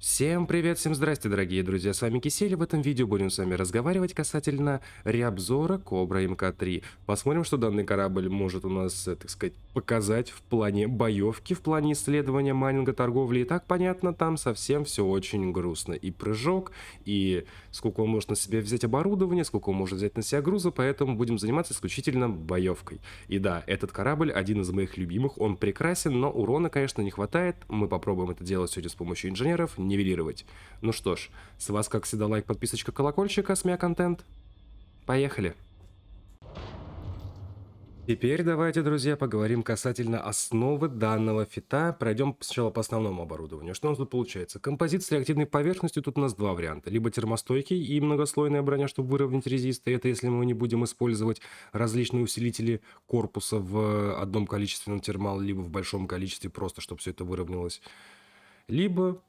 Всем привет, всем здрасте, дорогие друзья, с вами Кисель. В этом видео будем с вами разговаривать касательно реобзора Кобра МК-3. Посмотрим, что данный корабль может у нас, так сказать, показать в плане боевки, в плане исследования, майнинга, торговли. И так понятно, там совсем все очень грустно. И прыжок, и сколько он может на себя взять оборудование, сколько он может взять на себя груза, поэтому будем заниматься исключительно боевкой. И да, этот корабль один из моих любимых, он прекрасен, но урона, конечно, не хватает. Мы попробуем это делать сегодня с помощью инженеров, нивелировать. Ну что ж, с вас, как всегда, лайк, подписочка, колокольчик, СМИ контент. Поехали! Теперь давайте, друзья, поговорим касательно основы данного фита. Пройдем сначала по основному оборудованию. Что у нас тут получается? Композит с реактивной поверхностью, тут у нас два варианта. Либо термостойкий и многослойная броня, чтобы выровнять резисты. Это если мы не будем использовать различные усилители корпуса в одном количестве на термал, либо в большом количестве, просто чтобы все это выровнялось. Либо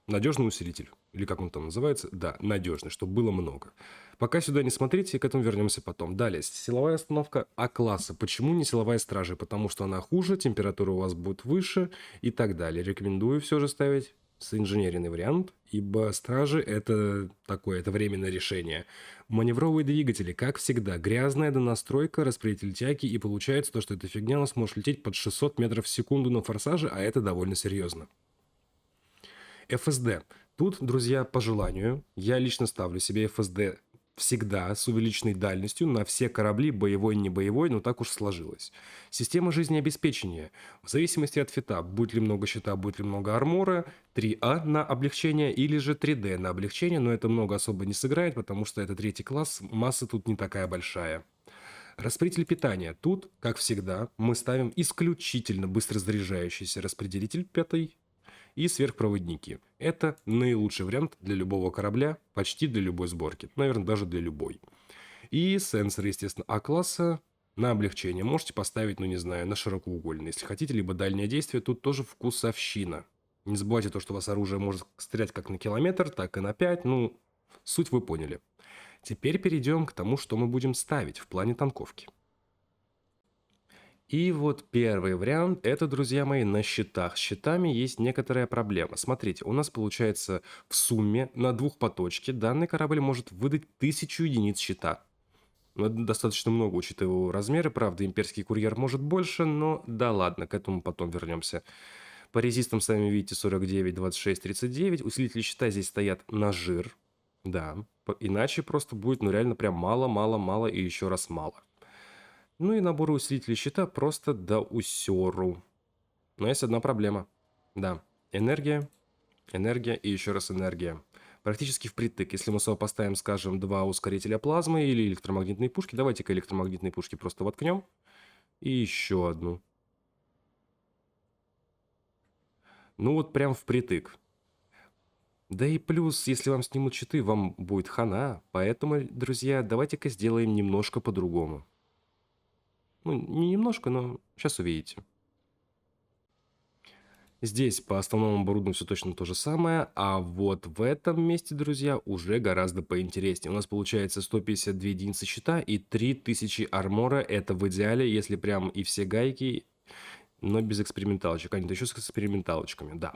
надежный усилитель. Или как он там называется? Да, надежный, чтобы было много. Пока сюда не смотрите, к этому вернемся потом. Далее, силовая установка А-класса. Почему не силовая стража? Потому что она хуже, температура у вас будет выше и так далее. Рекомендую все же ставить инженерный вариант, ибо стражи это такое, это временное решение. Маневровые двигатели, как всегда, грязная донастройка, распределитель тяги, и получается то, что эта фигня у нас может лететь под 600 метров в секунду на форсаже, а это довольно серьезно. FSD. Тут, друзья, по желанию, я лично ставлю себе FSD всегда с увеличенной дальностью на все корабли, боевой, не боевой, но так уж сложилось. Система жизнеобеспечения. В зависимости от фита, будет ли много щита, будет ли много армора, 3А на облегчение или же 3D на облегчение, но это много особо не сыграет, потому что это третий класс, масса тут не такая большая. Распределитель питания. Тут, как всегда, мы ставим исключительно быстрозаряжающийся распределитель пятый и сверхпроводники. Это наилучший вариант для любого корабля, почти для любой сборки. Наверное, даже для любой. И сенсоры, естественно, А-класса на облегчение. Можете поставить, ну не знаю, на широкоугольный, если хотите, либо дальнее действие. Тут тоже вкусовщина. Не забывайте то, что у вас оружие может стрелять как на километр, так и на 5. Ну, суть вы поняли. Теперь перейдем к тому, что мы будем ставить в плане танковки. И вот первый вариант, это, друзья мои, на щитах. С щитами есть некоторая проблема. Смотрите, у нас получается в сумме на двухпоточке данный корабль может выдать 1000 единиц щита. Ну, это достаточно много, учитывая его размеры. Правда, имперский курьер может больше, но да ладно, к этому потом вернемся. По резистам сами видите 49, 26, 39. Усилители щита здесь стоят на жир. Да, иначе просто будет, ну реально прям мало, мало, мало и еще раз мало. Ну и наборы усилителей щита просто до усеру. Но есть одна проблема. Да, энергия, энергия и еще раз энергия. Практически впритык. Если мы сопоставим, скажем, два ускорителя плазмы или электромагнитные пушки, давайте-ка электромагнитные пушки просто воткнем. И еще одну. Ну вот прям впритык. Да и плюс, если вам снимут щиты, вам будет хана. Поэтому, друзья, давайте-ка сделаем немножко по-другому. Ну, не немножко, но сейчас увидите. Здесь по основному оборудованию все точно то же самое, а вот в этом месте, друзья, уже гораздо поинтереснее. У нас получается 152 единицы щита и 3000 армора. Это в идеале, если прям и все гайки, но без эксперименталочек. А нет, еще с эксперименталочками, да.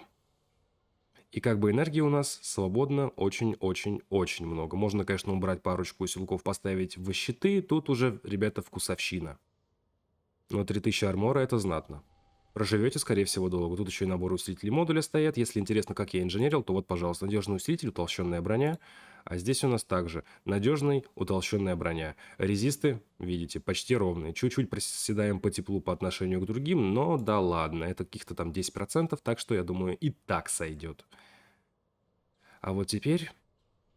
И как бы энергии у нас свободно очень-очень-очень много. Можно, конечно, убрать парочку усилков, поставить в щиты. Тут уже, ребята, вкусовщина. Но 3000 армора это знатно. Проживете, скорее всего, долго. Тут еще и набор усилителей модуля стоят. Если интересно, как я инженерил, то вот, пожалуйста, надежный усилитель, утолщенная броня. А здесь у нас также надежный, утолщенная броня. Резисты, видите, почти ровные. Чуть-чуть проседаем по теплу по отношению к другим, но да ладно, это каких-то там 10%, так что, я думаю, и так сойдет. А вот теперь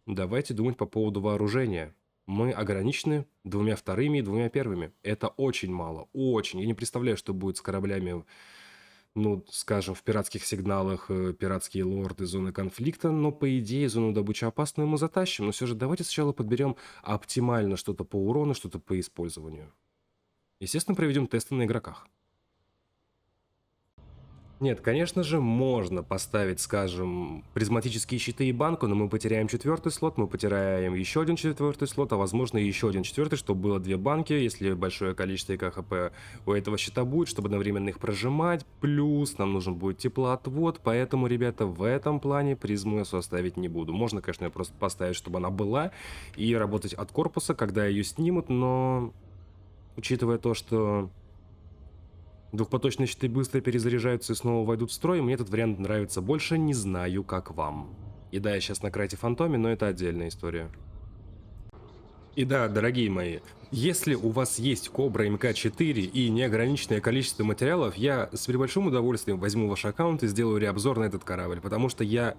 давайте думать по поводу вооружения. Мы ограничены 2 вторыми и 2 первыми. Это очень мало, очень. Я не представляю, что будет с кораблями, ну, скажем, в пиратских сигналах, пиратские лорды, зоны конфликта, но, по идее, зону добычи опасную мы затащим. Но все же давайте сначала подберем оптимально что-то по урону, что-то по использованию. Естественно, проведем тесты на игроках. Нет, конечно же, можно поставить, скажем, призматические щиты и банку, но мы потеряем четвертый слот, мы потеряем еще один четвертый слот, а возможно еще один четвертый, чтобы было две банки, если большое количество КХП у этого щита будет, чтобы одновременно их прожимать, плюс нам нужен будет теплоотвод, поэтому, ребята, в этом плане призму я оставить не буду. Можно, конечно, ее просто поставить, чтобы она была, и работать от корпуса, когда ее снимут, но учитывая то, что двухпоточные щиты быстро перезаряжаются и снова войдут в строй, мне этот вариант нравится больше, не знаю, как вам. И да, я сейчас на крайте фантоме, но это отдельная история. И да, дорогие мои, если у вас есть Кобра МК-4 и неограниченное количество материалов, я с большим удовольствием возьму ваш аккаунт и сделаю реобзор на этот корабль, потому что я,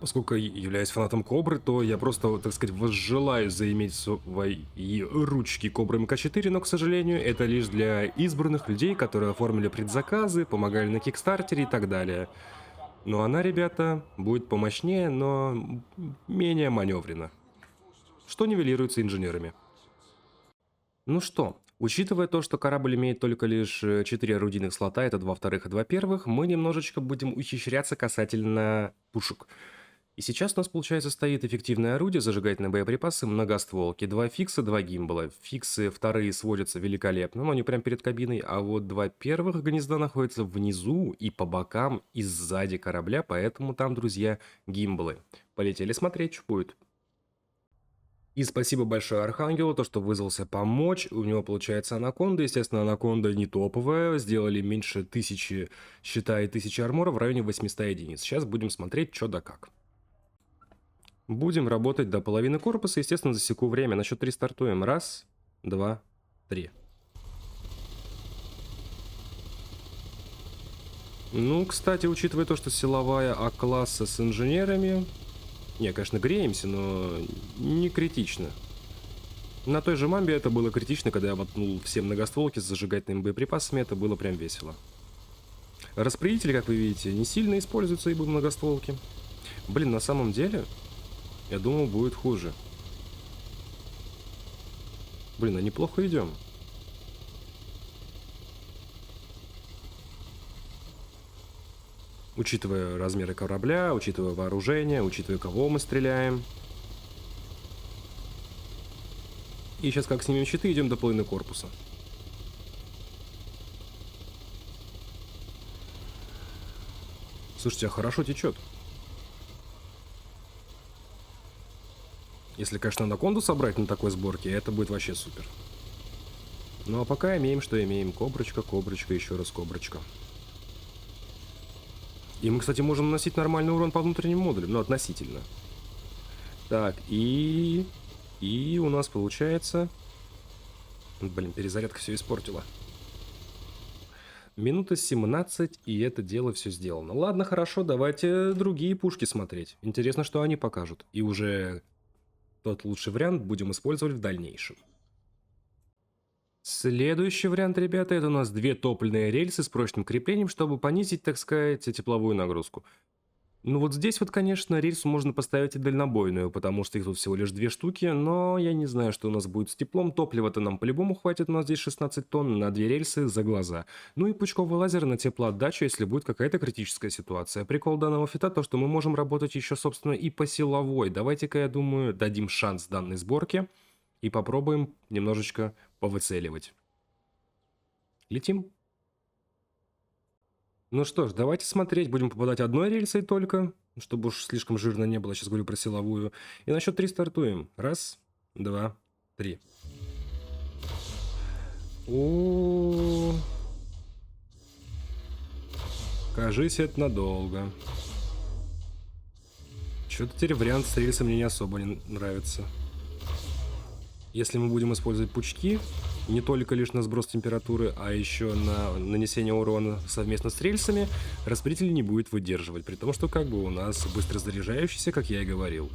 поскольку являюсь фанатом Кобры, то я просто, так сказать, возжелаю заиметь свои ручки Кобры МК-4, но, к сожалению, это лишь для избранных людей, которые оформили предзаказы, помогали на Кикстартере и так далее. Но она, ребята, будет помощнее, но менее маневренно, что нивелируется инженерами. Ну что, учитывая то, что корабль имеет только лишь 4 орудийных слота, это 2 вторых и 2 первых, мы немножечко будем ухищряться касательно пушек. И сейчас у нас, получается, стоит эффективное орудие, зажигательные боеприпасы, многостволки, 2 фикса, 2 гимбала. Фиксы вторые сводятся великолепно, но они прямо перед кабиной, а вот 2 первых гнезда находятся внизу и по бокам, и сзади корабля, поэтому там, друзья, гимбалы. Полетели смотреть, что будет. И спасибо большое Архангелу, то, что вызвался помочь. У него получается анаконда. Естественно, анаконда не топовая. Сделали меньше 1000 щита и 1000 армора в районе 800 единиц. Сейчас будем смотреть, что да как. Будем работать до половины корпуса. Естественно, засеку время. На счет 3 стартуем. Раз, два, три. Ну, кстати, учитывая то, что силовая А-класса с инженерами... Не, конечно, греемся, но не критично. На той же мамбе это было критично, когда я воткнул все многостволки с зажигательными боеприпасами, это было прям весело. Распределители, как вы видите, не сильно используются ибо многостволки. Блин, на самом деле, я думал, будет хуже. Блин, а неплохо идем. Учитывая размеры корабля, учитывая вооружение, учитывая, кого мы стреляем. И сейчас как снимем щиты, идем до половины корпуса. Слушайте, а хорошо течет. Если, конечно, анаконду собрать на такой сборке, это будет вообще супер. Ну а пока имеем, что имеем. Коброчка, коброчка, еще раз коброчка. И мы, кстати, можем наносить нормальный урон по внутренним модулям, ну, относительно. Так, и у нас получается... Блин, перезарядка все испортила. Минута 17, и это дело все сделано. Ладно, хорошо, давайте другие пушки смотреть. Интересно, что они покажут. И уже тот лучший вариант будем использовать в дальнейшем. Следующий вариант, ребята, это у нас 2 топливные рельсы с прочным креплением, чтобы понизить, так сказать, тепловую нагрузку. Ну вот здесь вот, конечно, рельсу можно поставить и дальнобойную, потому что их тут всего лишь 2 штуки, но я не знаю, что у нас будет с теплом. Топлива-то нам по-любому хватит, у нас здесь 16 тонн на 2 рельсы за глаза. Ну и пучковый лазер на теплоотдачу, если будет какая-то критическая ситуация. Прикол данного фита то, что мы можем работать еще, собственно, и по силовой. Давайте-ка, я думаю, дадим шанс данной сборке и попробуем немножечко повыцеливать. Летим. Ну что ж, давайте смотреть. Будем попадать одной рельсой только, чтобы уж слишком жирно не было. Сейчас говорю про силовую. И на счет 3 стартуем. Раз, два, три. О, кажись, это надолго. Что-то теперь вариант с рельсом мне не особо не нравится. Если мы будем использовать пучки, не только лишь на сброс температуры, а еще на нанесение урона совместно с рельсами, распределитель не будет выдерживать, при том, что как бы у нас быстро заряжающийся, как я и говорил.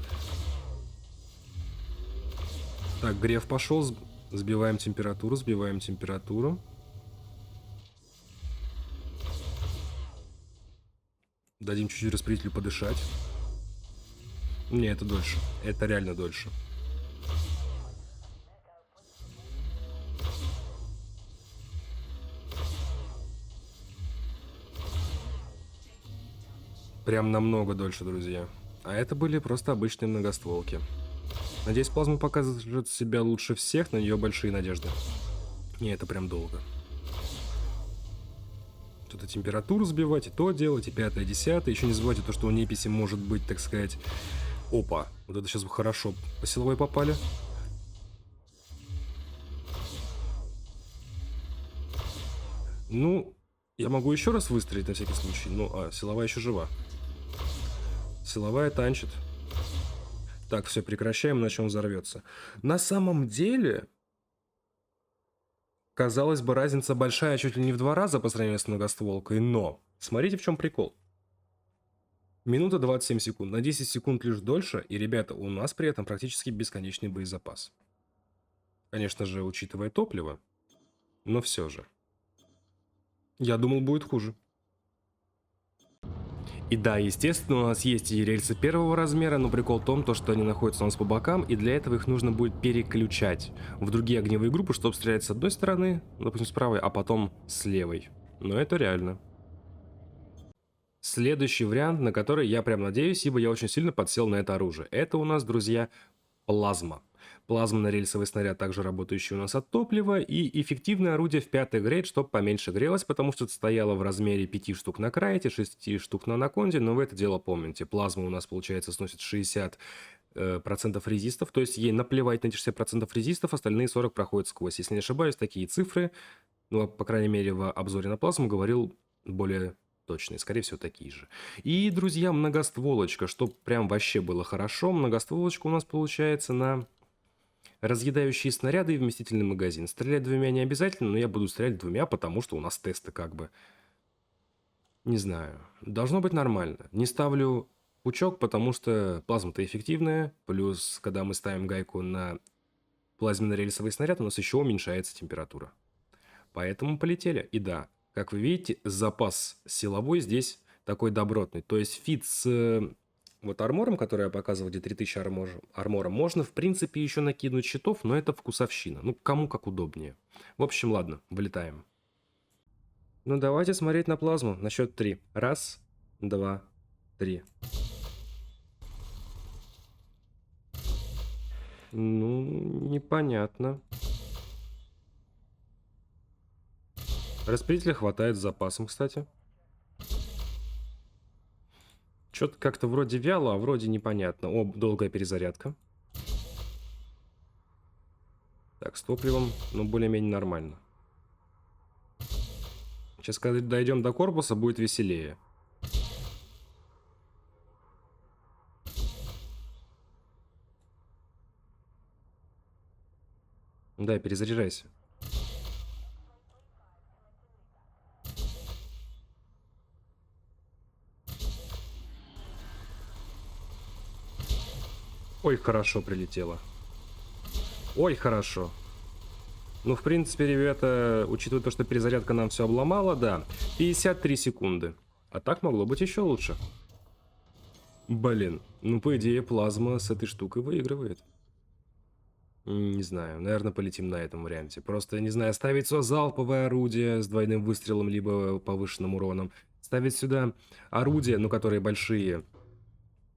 Так, грев пошел, сбиваем температуру, сбиваем температуру. Дадим чуть-чуть распределителю подышать. Не, это дольше, это реально дольше. Прям намного дольше, друзья. А это были просто обычные многостволки. Надеюсь, плазма покажет себя лучше всех, на нее большие надежды. Не, это прям долго. Что-то температуру сбивать, и то делать, и 5-е, 10-е. Еще не забывайте то, что у неписи может быть, так сказать... Опа, вот это сейчас хорошо по силовой попали. Ну, я могу еще раз выстрелить на всякий случай. Ну, силовая еще жива. Силовая танчит. Так, все, прекращаем, иначе он взорвется. На самом деле, казалось бы, разница большая чуть ли не в 2 раза по сравнению с многостволкой, но смотрите, в чем прикол. Минута 27 секунд, на 10 секунд лишь дольше, и, ребята, у нас при этом практически бесконечный боезапас. Конечно же, учитывая топливо, но все же. Я думал, будет хуже. И да, естественно, у нас есть и рельсы первого размера, но прикол в том, что они находятся у нас по бокам, и для этого их нужно будет переключать в другие огневые группы, чтобы стрелять с одной стороны, допустим, с правой, а потом с левой. Но это реально. Следующий вариант, на который я прям надеюсь, ибо я очень сильно подсел на это оружие. Это у нас, друзья, плазма. Плазменно-рельсовый снаряд, также работающий у нас от топлива, и эффективное орудие в 5-й грейд, чтобы поменьше грелось, потому что это стояло в размере 5 штук на крайте, 6 штук на анаконде, но вы это дело помните. Плазма у нас, получается, сносит 60% резистов, то есть ей наплевать на эти 60% резистов, остальные 40 проходят сквозь. Если не ошибаюсь, такие цифры, ну, по крайней мере, в обзоре на плазму говорил более точные, скорее всего, такие же. И, друзья, многостволочка, чтобы прям вообще было хорошо, многостволочка у нас получается на разъедающие снаряды и вместительный магазин. Стрелять двумя не обязательно, но я буду стрелять двумя, потому что у нас тесты как бы. Не знаю. Должно быть нормально. Не ставлю пучок, потому что плазма-то эффективная. Плюс, когда мы ставим гайку на плазменно-рельсовый снаряд, у нас еще уменьшается температура. Поэтому полетели. И да, как вы видите, запас силовой здесь такой добротный. То есть фит с вот армором, который я показывал, где 3000 армора, можно, в принципе, еще накинуть щитов, но это вкусовщина. Ну, кому как удобнее. В общем, ладно, вылетаем. Ну, давайте смотреть на плазму на счет 3. 1, 2, 3. Ну, непонятно. Распределителя хватает с запасом, кстати. Что-то как-то вроде вяло, а вроде непонятно. О, долгая перезарядка. Так, с топливом, ну, более-менее нормально. Сейчас, когда дойдем до корпуса, будет веселее. Да, перезаряжайся. Ой, хорошо прилетело. Ой, хорошо. Ну, в принципе, ребята, учитывая то, что перезарядка нам все обломала, да, 53 секунды. А так могло быть еще лучше. Блин, ну, по идее, плазма с этой штукой выигрывает. Не знаю, наверное, полетим на этом варианте. Просто, не знаю, ставить сюда залповое орудие с двойным выстрелом, либо повышенным уроном. Ставить сюда орудия, ну, которые большие,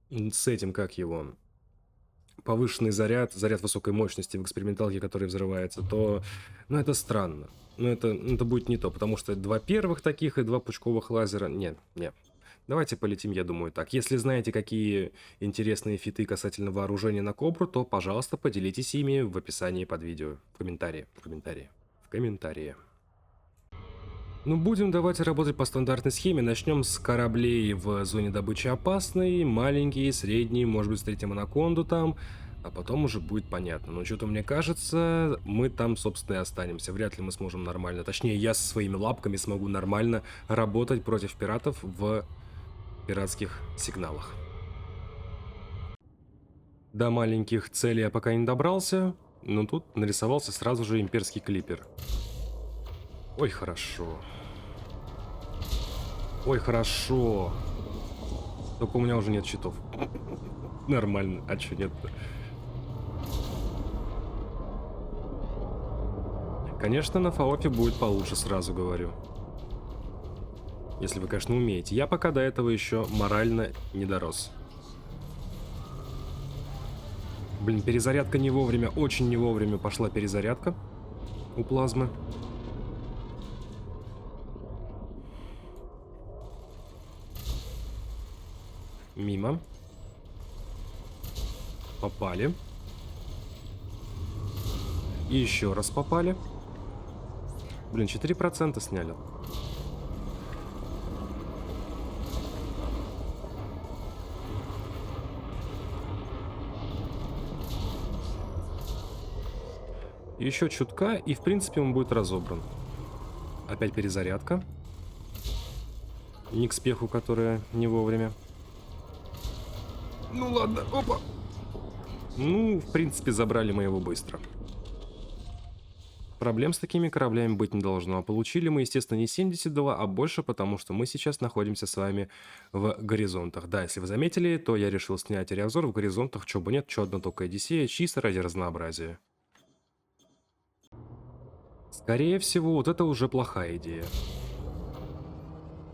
с этим, как его... повышенный заряд высокой мощности в эксперименталке, который взрывается, то, ну, это странно. Ну, это будет не то, потому что 2 первых таких и 2 пучковых лазера... Нет. Давайте полетим, я думаю, так. Если знаете, какие интересные фиты касательно вооружения на Кобру, то, пожалуйста, поделитесь ими в описании под видео. В комментарии. Ну, будем давайте работать по стандартной схеме. Начнем с кораблей в зоне добычи опасной, маленькие, средние, может быть, встретим анаконду там, а потом уже будет понятно. Но что-то мне кажется, мы там, собственно, и останемся. Вряд ли мы сможем нормально, точнее, я со своими лапками смогу нормально работать против пиратов в пиратских сигналах. До маленьких целей я пока не добрался, но тут нарисовался сразу же имперский клипер. Ой, хорошо. Ой, хорошо. Только у меня уже нет щитов. Нормально. А чё нет-то? Конечно, на Фаофе будет получше, сразу говорю. Если вы, конечно, умеете. Я пока до этого еще морально не дорос. Блин, перезарядка не вовремя, очень не вовремя пошла перезарядка у плазмы. Мимо. Попали. И еще раз попали. Блин, 4% сняли. Еще чутка, и в принципе он будет разобран. Опять перезарядка. Не к спеху, которая не вовремя. Ну ладно, опа. Ну, в принципе, забрали мы его быстро. Проблем с такими кораблями быть не должно. А получили мы, естественно, не 72, а больше, потому что мы сейчас находимся с вами в горизонтах. Да, если вы заметили, то я решил снять реобзор в горизонтах. Чё бы нет, чё одна только Одиссея, чисто ради разнообразия. Скорее всего, вот это уже плохая идея.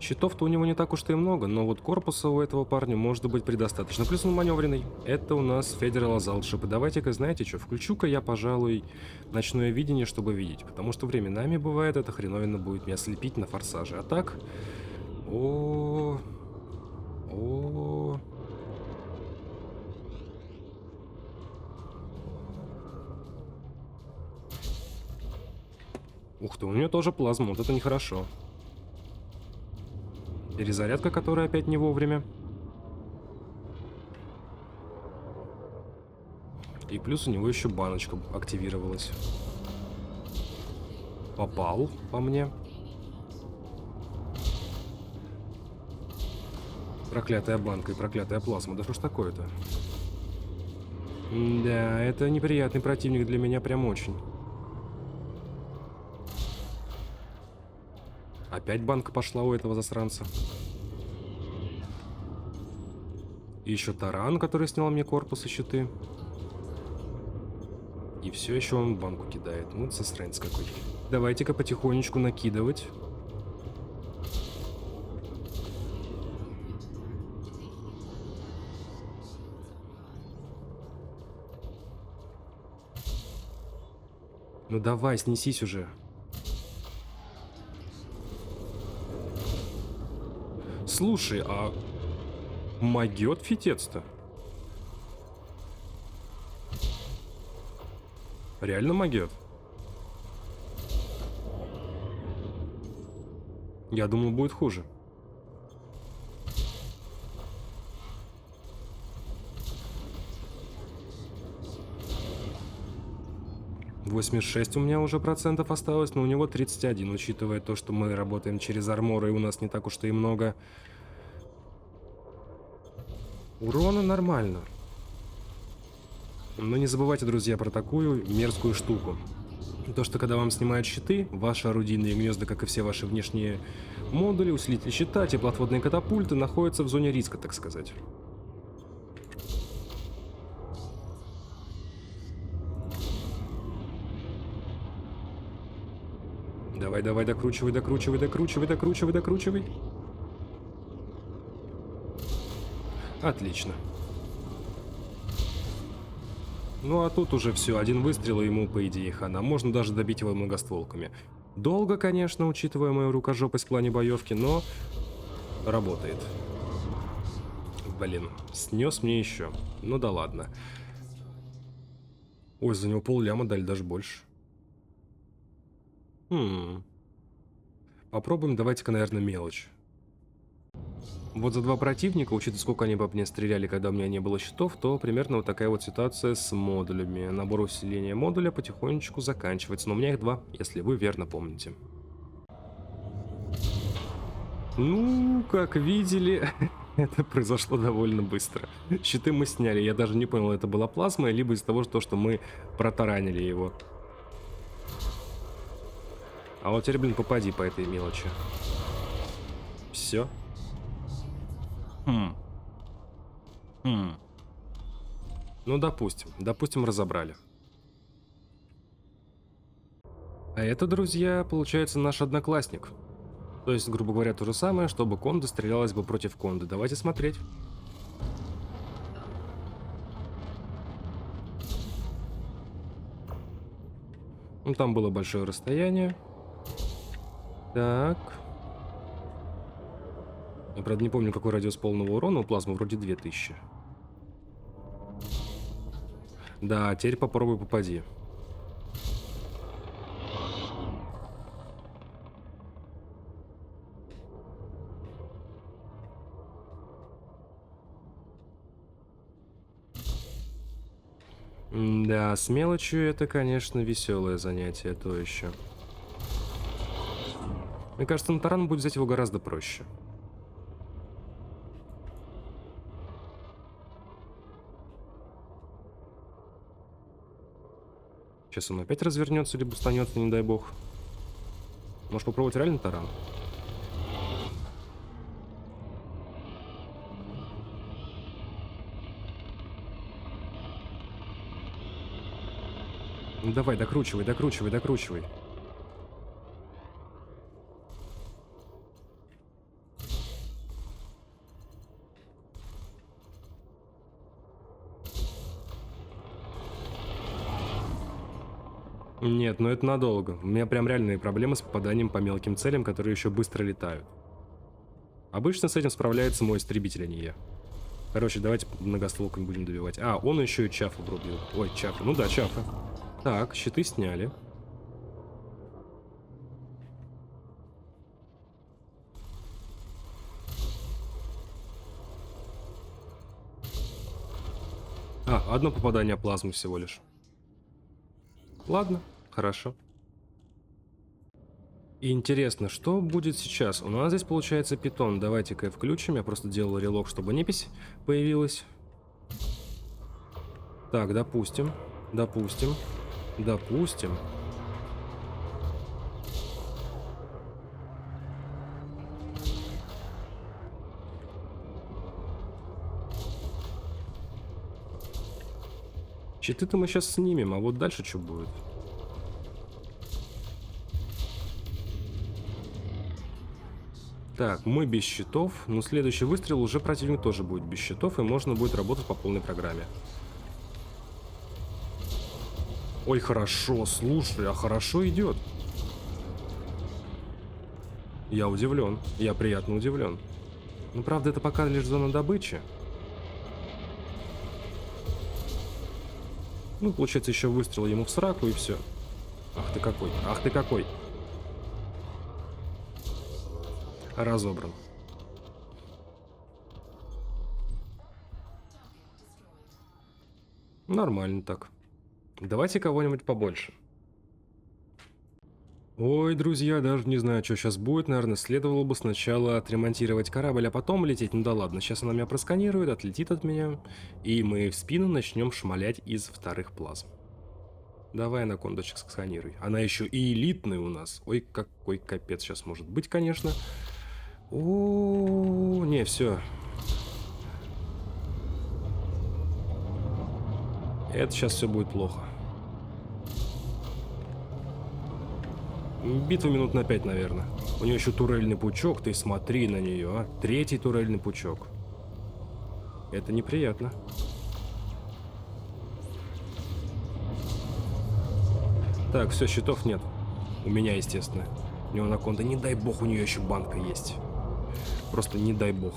Щитов-то у него не так уж и много, но вот корпуса у этого парня может быть предостаточно. Плюс он маневренный. Это у нас Федерал Азалшип. И давайте-ка, знаете что, включу-ка я, пожалуй, ночное видение, чтобы видеть. Потому что временами бывает, эта хреновина будет меня слепить на форсаже. А так... О, Ух ты, у нее тоже плазма, вот это нехорошо. Перезарядка, которая опять не вовремя. И плюс у него еще баночка активировалась. Попал по мне. Проклятая банка и проклятая плазма. Да что ж такое-то? Да, это неприятный противник для меня прям очень. Опять банка пошла у этого засранца. И еще таран, который снял мне корпус и щиты. И все еще он банку кидает. Ну, засранец какой. Давайте-ка потихонечку накидывать. Ну давай, снесись уже. Слушай, а могет фитец-то? Реально могет? Я думал, будет хуже. «86 у меня уже процентов осталось, но у него 31, учитывая то, что мы работаем через арморы, и у нас не так уж и много. Урона нормально. Но не забывайте, друзья, про такую мерзкую штуку. То, что когда вам снимают щиты, ваши орудийные гнезда, как и все ваши внешние модули, усилитель щита, теплоотводные катапульты, находятся в зоне риска, так сказать. Давай, давай, докручивай, докручивай, докручивай, докручивай, докручивай. Отлично. Ну а тут уже все, один выстрел, и ему, по идее, хана. Можно даже добить его многостволками. Долго, конечно, учитывая мою рукожопость в плане боевки, но работает. Блин, снес мне еще. Ну да ладно. Ой, за него пол-ляма дали, даже больше. Попробуем, давайте-ка, наверное, мелочь. Вот за два противника, учитывая, сколько они по мне стреляли, когда у меня не было щитов, то примерно вот такая вот ситуация с модулями. Набор усиления модуля потихонечку заканчивается, но у меня их два, если вы верно помните. Ну, как видели, это произошло довольно быстро. Щиты мы сняли, я даже не понял, это была плазма, либо из-за того, что мы протаранили его. А вот теперь, блин, попади по этой мелочи. Все. Ну, допустим, разобрали. А это, друзья, получается наш одноклассник. То есть, грубо говоря, то же самое, чтобы Конда стрелялась бы против Конды. Давайте смотреть. Ну, там было большое расстояние. Так. Я, правда, не помню, какой радиус полного урона. У плазмы вроде 2000. Да, теперь попробуй попади. Да, с мелочью это, конечно, веселое занятие, то еще. Мне кажется, на таран будет взять его гораздо проще. Сейчас он опять развернется, либо станется, не дай бог. Можешь попробовать реально таран? Ну давай, докручивай, докручивай, докручивай. Нет, ну это надолго. У меня прям реальные проблемы с попаданием по мелким целям, которые еще быстро летают. Обычно с этим справляется мой истребитель, а не я. Короче, давайте многостволками будем добивать. А, он еще и Чафа врубил. Ой, Чафа. Ну да, Чафа. Так, щиты сняли. А, одно попадание плазмы всего лишь. Ладно, хорошо. И интересно, что будет сейчас? У нас здесь получается питон. Давайте-ка включим. Я просто делал релог, чтобы непись появилась. Так, допустим. Допустим. Допустим. Щиты-то мы сейчас снимем, а вот дальше что будет? Так, мы без щитов, но следующий выстрел уже противник тоже будет без щитов, и можно будет работать по полной программе. Ой, хорошо, слушай, а хорошо идет. Я удивлен, я приятно удивлен. Но правда, это пока лишь зона добычи. Ну, получается, еще выстрел ему в сраку, и все. Ах ты какой, ах ты какой. Разобран. Нормально так. Давайте кого-нибудь побольше. Ой, друзья, даже не знаю, что сейчас будет. Наверное, следовало бы сначала отремонтировать корабль, а потом лететь. Ну да ладно, сейчас она меня просканирует, отлетит от меня. И мы в спину начнем шмалять из вторых плазм. Давай, анакондочек, сканируй. Она еще и элитная у нас. Ой, какой капец сейчас может быть, конечно. О, не, все. Это сейчас все будет плохо. Битва минут на 5, наверное. У нее еще турельный пучок, ты смотри на нее, а. Третий турельный пучок. Это неприятно. Так, все, щитов нет. У меня, естественно. У него анаконда. Не дай бог, у нее еще банка есть. Просто не дай бог.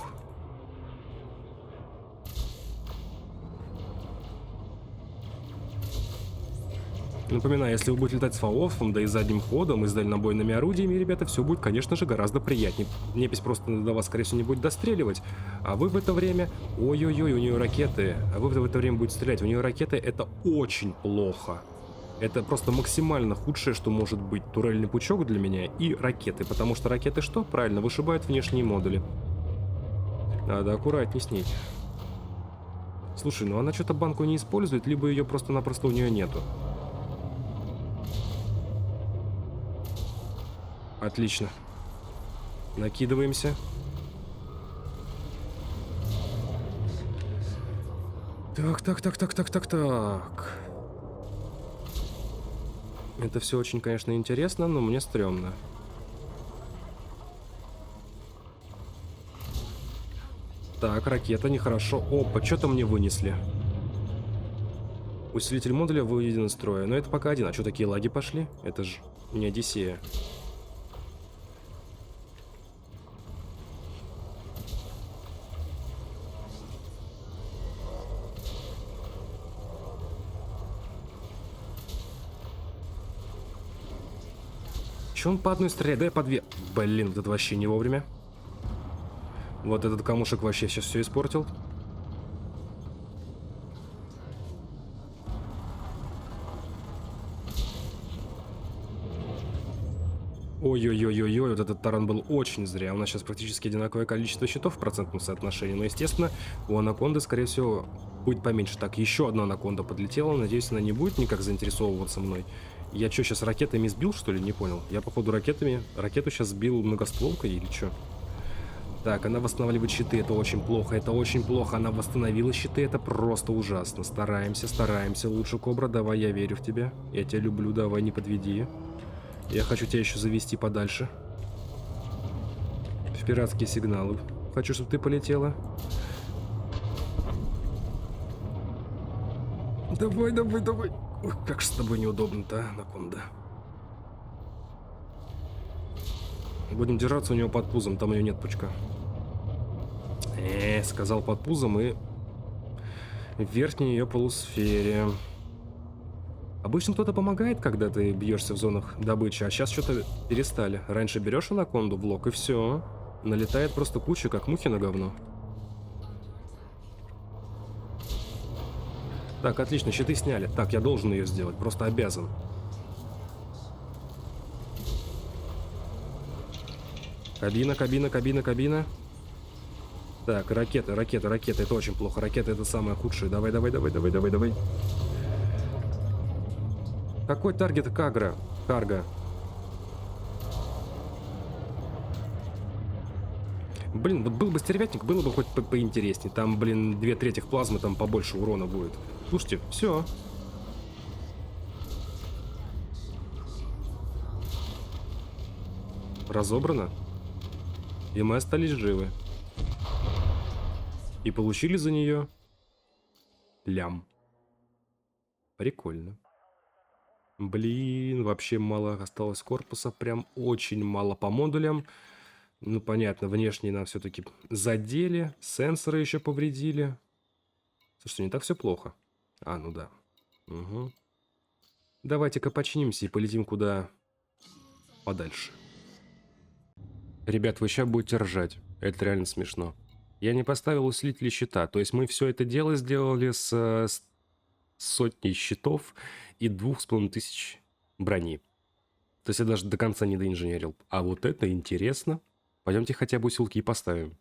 Напоминаю, если вы будете летать с фаофом, да и задним ходом, и с дальнобойными орудиями, ребята, все будет, конечно же, гораздо приятнее. Непись просто до вас, скорее всего, не будет достреливать. А вы в это время... Ой-ой-ой, у нее ракеты. А вы в это время будете стрелять. У нее ракеты — это очень плохо. Это просто максимально худшее, что может быть. Турельный пучок для меня и ракеты. Потому что ракеты что? Правильно, вышибают внешние модули. Надо аккуратней с ней. Слушай, ну она что-то банку не использует, либо ее просто-напросто у нее нету. Отлично. Накидываемся. Так. Это все очень, конечно, интересно, но мне стрёмно. Так, ракета, нехорошо. Опа, что-то мне вынесли. Усилитель модуля выведен из строя. Но это пока один. А что такие лаги пошли? Это же не Одиссея. Че он по одной стреляет? Да я по две. Блин, вот это вообще не вовремя. Вот этот камушек вообще сейчас все испортил. Ой-ой-ой-ой-ой, вот этот таран был очень зря. У нас сейчас практически одинаковое количество щитов в процентном соотношении. Но, естественно, у анаконды, скорее всего, будет поменьше. Так, еще одна анаконда подлетела. Надеюсь, она не будет никак заинтересовываться мной. Я что, сейчас ракетами сбил, что ли? Не понял. Я, походу, ракету сейчас сбил многостволкой или что? Так, она восстанавливает щиты. Это очень плохо, это очень плохо. Она восстановила щиты, это просто ужасно. Стараемся, стараемся. Лучше, Кобра, давай, я верю в тебя. Я тебя люблю, давай, не подведи. Я хочу тебя еще завести подальше. В пиратские сигналы. Хочу, чтобы ты полетела. Давай, давай, давай. Ой, как же с тобой неудобно-то, анаконда. Будем держаться у него под пузом, там ее нет, пучка. Сказал под пузом и в верхней ее полусфере. Обычно кто-то помогает, когда ты бьешься в зонах добычи, а сейчас что-то перестали. Раньше берешь анаконду в лог и все. Налетает просто куча, как мухи на говно. Так, отлично, щиты сняли. Так, я должен ее сделать, просто обязан. Кабина, кабина, кабина, кабина. Так, ракеты, ракеты, ракеты, это очень плохо. Ракеты это самое худшее. Давай, давай, давай, давай, давай, давай. Какой таргет Карго? Блин, вот был бы стервятник, было бы хоть поинтереснее. Там, блин, 2/3 плазмы, там побольше урона будет. Слушайте, все. Разобрано. И мы остались живы. И получили за нее лям. Прикольно. Блин, вообще мало осталось корпуса, прям очень мало по модулям. Ну, понятно, внешне нам все-таки задели, сенсоры еще повредили. Слушайте, не так все плохо. А, ну да. Угу. Давайте-ка починимся и полетим куда подальше. Ребят, вы сейчас будете ржать. Это реально смешно. Я не поставил усилители щита. То есть мы все это дело сделали с сотней щитов и 2500 брони. То есть я даже до конца не доинженерил. А вот это интересно. Пойдемте хотя бы усилки и поставим.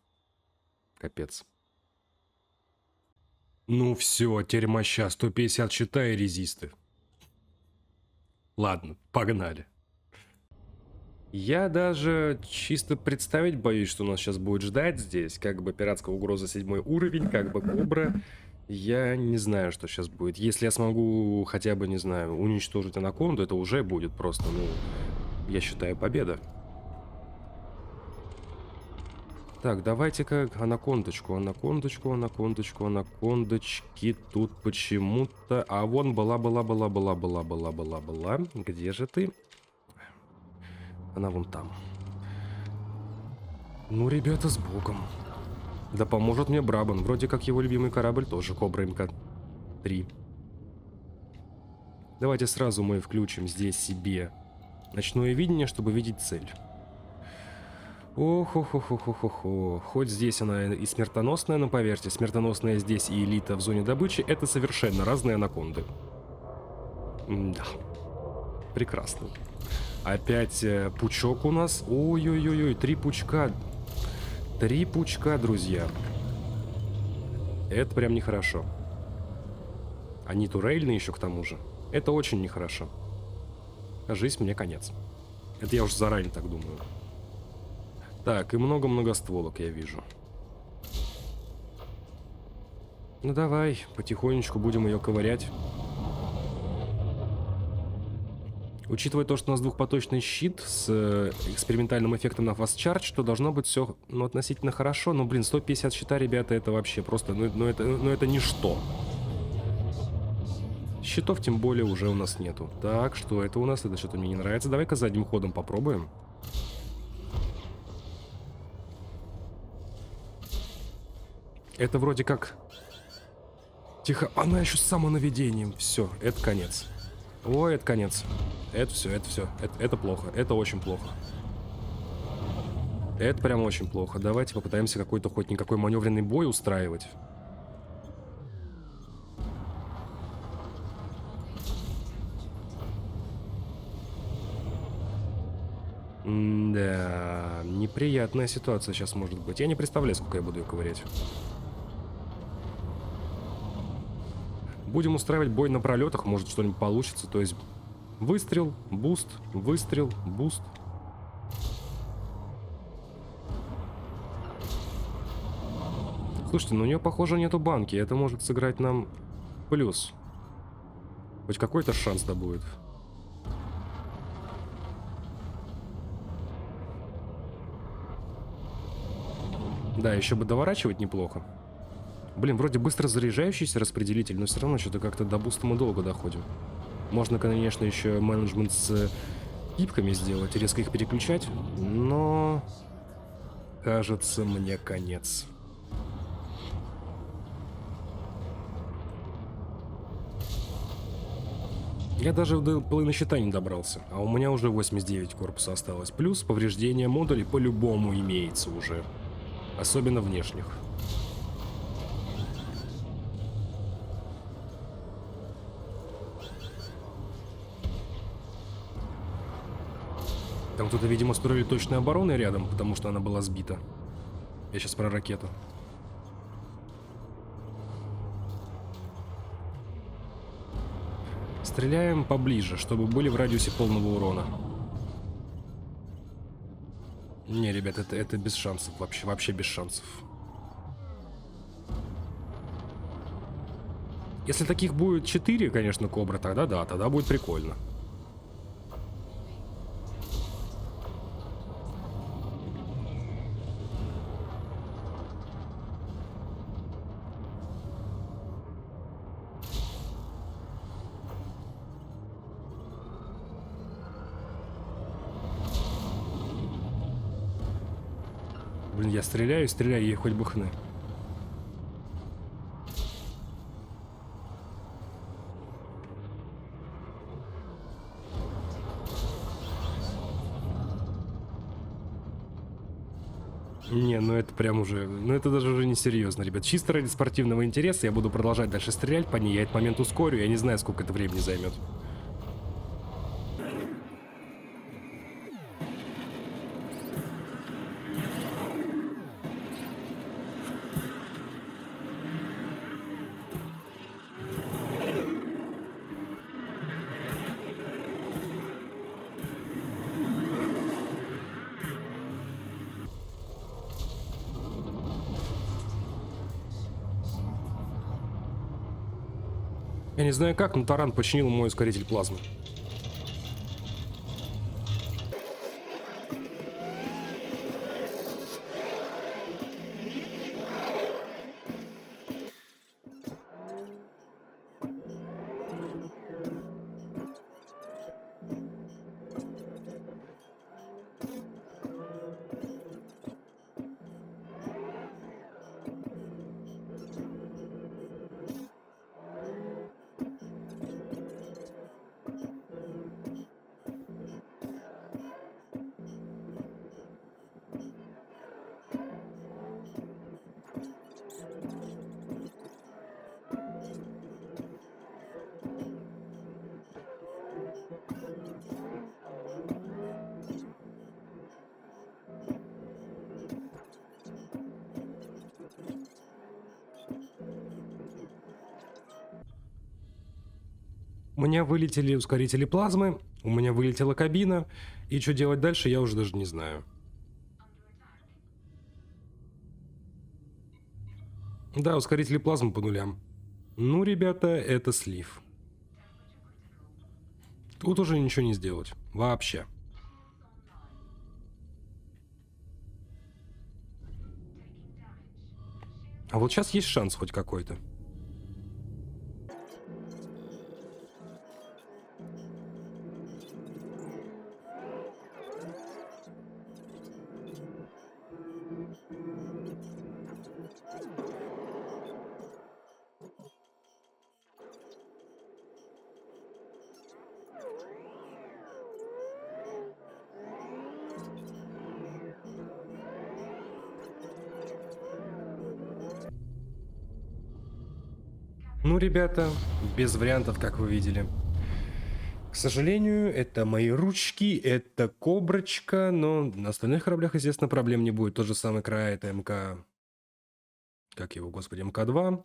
Капец. Ну все, теперь моща 150 щита и резисты. Ладно, погнали. Я даже чисто представить боюсь, что нас сейчас будет ждать здесь. Как бы пиратская угроза 7 уровень, как бы Кобра. Я не знаю, что сейчас будет. Если я смогу хотя бы, не знаю, уничтожить анаконду, это уже будет просто, ну, я считаю, победа. Так, давайте-ка анакондочку, анакондочку, анакондочку, анакондочки. Тут почему-то... А вон была. Где же ты? Она вон там. Ну, ребята, с Богом. Да поможет мне Брабан. Вроде как его любимый корабль тоже, Кобра МК-3. Давайте сразу мы включим здесь себе ночное видение, чтобы видеть цель. Ох-ох-ох-ох-ох-ох. Хоть здесь она и смертоносная, но поверьте, смертоносная здесь и элита в зоне добычи — это совершенно разные анаконды. Да. Прекрасно. Опять пучок у нас. Ой-ой-ой, 3 пучка. 3 пучка, друзья. Это прям нехорошо. Они турельные еще к тому же. Это очень нехорошо. Кажись, мне конец. Это я уж заранее так думаю. Так, и много многостволок я вижу. Ну давай, потихонечку будем ее ковырять. Учитывая то, что у нас двухпоточный щит с экспериментальным эффектом на Fast Charge, то должно быть все, ну, относительно хорошо. Но, блин, 150 щита, ребята, это вообще просто, это ничто. Щитов тем более уже у нас нету. Так, что это у нас? Это что-то мне не нравится. Давай-ка задним ходом попробуем. Это вроде как... Тихо, она еще с самонаведением. Все, это конец. Ой, это конец. Это все. Это плохо. Это очень плохо. Это прям очень плохо. Давайте попытаемся какой-то хоть никакой маневренный бой устраивать. Да, неприятная ситуация сейчас может быть. Я не представляю, сколько я буду ее ковырять. Будем устраивать бой на пролетах, может что-нибудь получится. То есть выстрел, буст, выстрел, буст. Слушайте, ну у нее, похоже, нету банки. Это может сыграть нам плюс. Хоть какой-то шанс да будет. Да, еще бы доворачивать неплохо. Блин, вроде быстро заряжающийся распределитель, но все равно что-то как-то до буста мы долго доходим. Можно, конечно, еще менеджмент с пипками сделать, резко их переключать, но... Кажется, мне конец. Я даже до половины щита не добрался, а у меня уже 89 корпуса осталось. Плюс повреждение модулей по-любому имеется уже. Особенно внешних. Там кто-то, видимо, строили точной обороны рядом, потому что она была сбита. Я сейчас про ракету. Стреляем поближе, чтобы были в радиусе полного урона. Не, ребят, это без шансов. Вообще без шансов. Если таких будет 4, конечно, кобра, тогда да, тогда будет прикольно. Блин, я стреляю, ей хоть бы хны. Не, ну это прям уже... Ну это даже уже не серьезно, ребят. Чисто ради спортивного интереса я буду продолжать дальше стрелять по ней. Я этот момент ускорю, я не знаю, сколько это времени займет. Я не знаю как, но таран починил мой ускоритель плазмы. У меня вылетели ускорители плазмы, у меня вылетела кабина, и что делать дальше, я уже даже не знаю. Да, ускорители плазмы по нулям. Ну, ребята, это слив. Тут уже ничего не сделать. Вообще. А вот сейчас есть шанс хоть какой-то. Ну, ребята, без вариантов, как вы видели. К сожалению, это мои ручки, это коброчка, но на остальных кораблях, естественно, проблем не будет. Тот же самый край, это МК... Как его, господи, МК-2.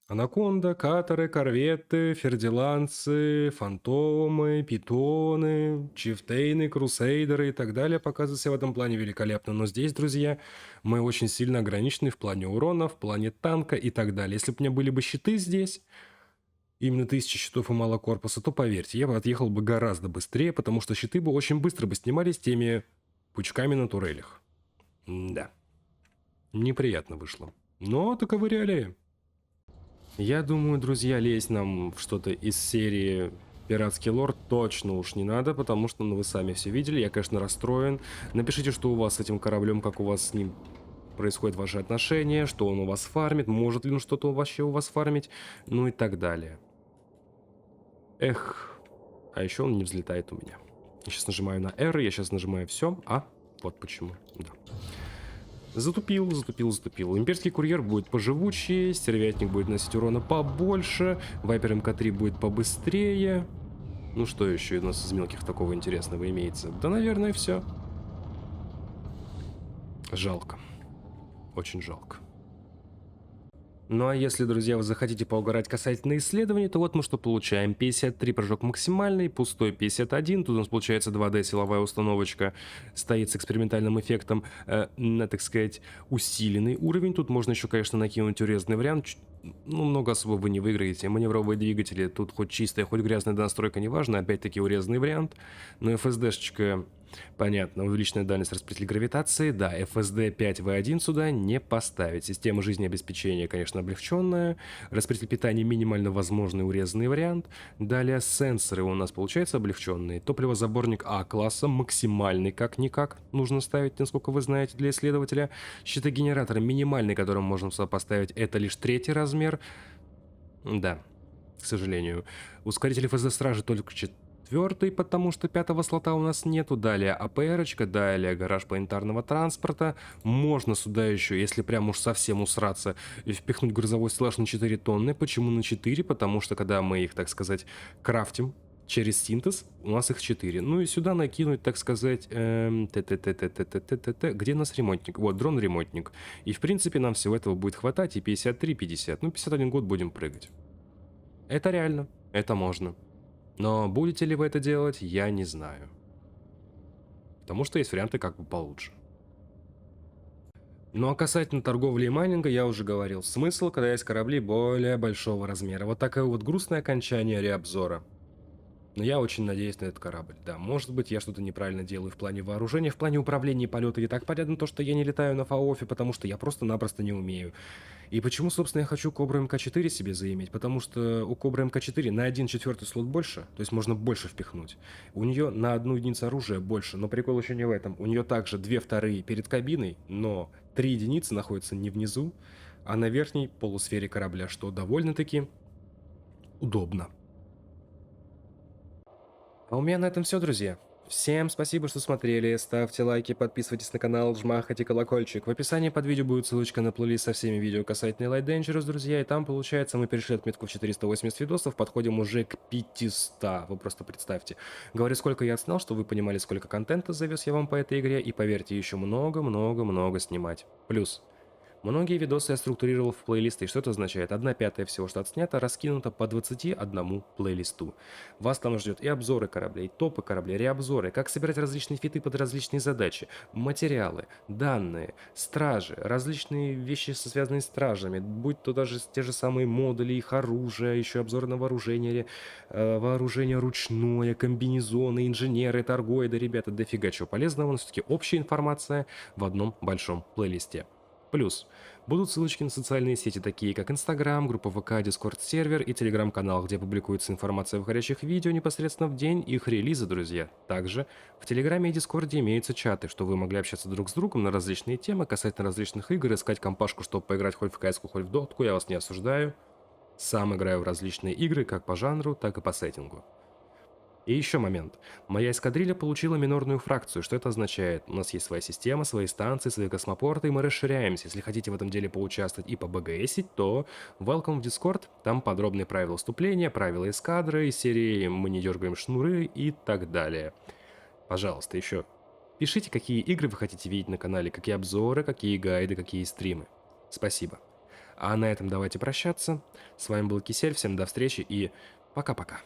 Анаконда, катеры, корветы, фердиландцы, фантомы, питоны, чифтейны, крусейдеры и так далее показывают себя в этом плане великолепно. Но здесь, друзья, мы очень сильно ограничены в плане урона, в плане танка и так далее. Если бы у меня были бы щиты здесь, именно 1000 щитов и мало корпуса, то поверьте, я бы отъехал бы гораздо быстрее, потому что щиты бы очень быстро бы снимались теми пучками на турелях. Да, неприятно вышло. Но таковы реалии. Я думаю, друзья, лезть нам в что-то из серии «Пиратский лорд» точно уж не надо, потому что, ну, вы сами все видели, я, конечно, расстроен. Напишите, что у вас с этим кораблем, как у вас с ним происходят ваши отношения, что он у вас фармит, может ли он что-то вообще у вас фармить, ну и так далее. Эх, а еще он не взлетает у меня. Я сейчас нажимаю на R, я сейчас нажимаю все, вот почему, да. Затупил. Имперский курьер будет поживучее, стервятник будет носить урона побольше, Вайпер МК-3 будет побыстрее. Ну что еще у нас из мелких такого интересного имеется? Да, наверное, все. Жалко. Очень жалко. Ну а если, друзья, вы захотите поугарать касательно исследований, то вот мы что получаем. 53 прыжок максимальный, пустой 51. Тут у нас получается 2D силовая установочка. Стоит с экспериментальным эффектом на, так сказать, усиленный уровень. Тут можно еще, конечно, накинуть урезанный вариант. Ну, много особо вы не выиграете. Маневровые двигатели, тут хоть чистая, хоть грязная настройка, неважно. Опять-таки урезанный вариант. Но FSD-шечка... Понятно, увеличенная дальность распределителя гравитации, да, FSD 5V1 сюда не поставить. Система жизнеобеспечения, конечно, облегченная. Распределитель питания минимально возможный урезанный вариант. Далее сенсоры у нас получается облегченные. Топливозаборник А-класса, максимальный как-никак нужно ставить, насколько вы знаете, для исследователя. Щитогенератор минимальный, которым можно сюда поставить, это лишь 3-й размер. Да, к сожалению. Ускоритель FSD стражи только 4-й, потому что 5-го слота у нас нету. Далее АПР-очка, далее гараж планетарного транспорта. Можно сюда еще, если прям уж совсем усраться, впихнуть грузовой стеллаж на 4 тонны. Почему на 4? Потому что когда мы их, так сказать, крафтим через синтез, у нас их 4. Ну и сюда накинуть, так сказать, где у нас ремонтник? Вот, дрон-ремонтник. И в принципе нам всего этого будет хватать, и 53, 50. Ну, 51 год будем прыгать. Это реально, это можно. Но будете ли вы это делать, я не знаю. Потому что есть варианты как бы получше. Ну а касательно торговли и майнинга, я уже говорил. Смысл, когда есть корабли более большого размера. Вот такое вот грустное окончание реобзора. Но я очень надеюсь на этот корабль. Да, может быть, я что-то неправильно делаю в плане вооружения, в плане управления полета. И так понятно то, что я не летаю на Фаофе, потому что я просто-напросто не умею. И почему, собственно, я хочу Кобру МК-4 себе заиметь? Потому что у Кобры МК-4 на 1/4 слот больше, то есть можно больше впихнуть. У нее на 1 единицу оружия больше, но прикол еще не в этом. У нее также 2/2 перед кабиной, но 3 единицы находятся не внизу, а на верхней полусфере корабля, что довольно-таки удобно. А у меня на этом все, друзья. Всем спасибо, что смотрели, ставьте лайки, подписывайтесь на канал, жмахайте колокольчик. В описании под видео будет ссылочка на плейлист со всеми видео касательно Light Dangerous, друзья, и там, получается, мы перешли отметку в 480 видосов, подходим уже к 500, вы просто представьте. Говорю, сколько я отснял, чтобы вы понимали, сколько контента завез я вам по этой игре, и поверьте, еще много-много-много снимать. Плюс, Многие видосы я структурировал в плейлисты. Что это означает? 1/5 всего, что отснято, раскинуто по 21 плейлисту. Вас там ждет и обзоры кораблей, топы кораблей, реобзоры, как собирать различные фиты под различные задачи, материалы, данные, стражи, различные вещи, связанные с стражами, будь то даже те же самые модули, их оружие, еще обзоры на вооружение, вооружение ручное, комбинезоны, инженеры, торгоиды, ребята, дофига чего полезного, но все-таки общая информация в одном большом плейлисте. Плюс будут ссылочки на социальные сети, такие как Инстаграм, группа ВК, Дискорд-сервер и Телеграм-канал, где публикуется информация о выходящих видео непосредственно в день их релиза, друзья. Также в Телеграме и Дискорде имеются чаты, что вы могли общаться друг с другом на различные темы, касательно различных игр, искать компашку, чтобы поиграть хоть в КС-ку, хоть в дотку, я вас не осуждаю. Сам играю в различные игры, как по жанру, так и по сеттингу. И еще момент. Моя эскадрилья получила минорную фракцию. Что это означает? У нас есть своя система, свои станции, свои космопорты, и мы расширяемся. Если хотите в этом деле поучаствовать и побгсить, то welcome в Discord. Там подробные правила вступления, правила эскадры, из серии «Мы не дергаем шнуры» и так далее. Пожалуйста, еще пишите, какие игры вы хотите видеть на канале, какие обзоры, какие гайды, какие стримы. Спасибо. А на этом давайте прощаться. С вами был Кисель, всем до встречи и пока-пока.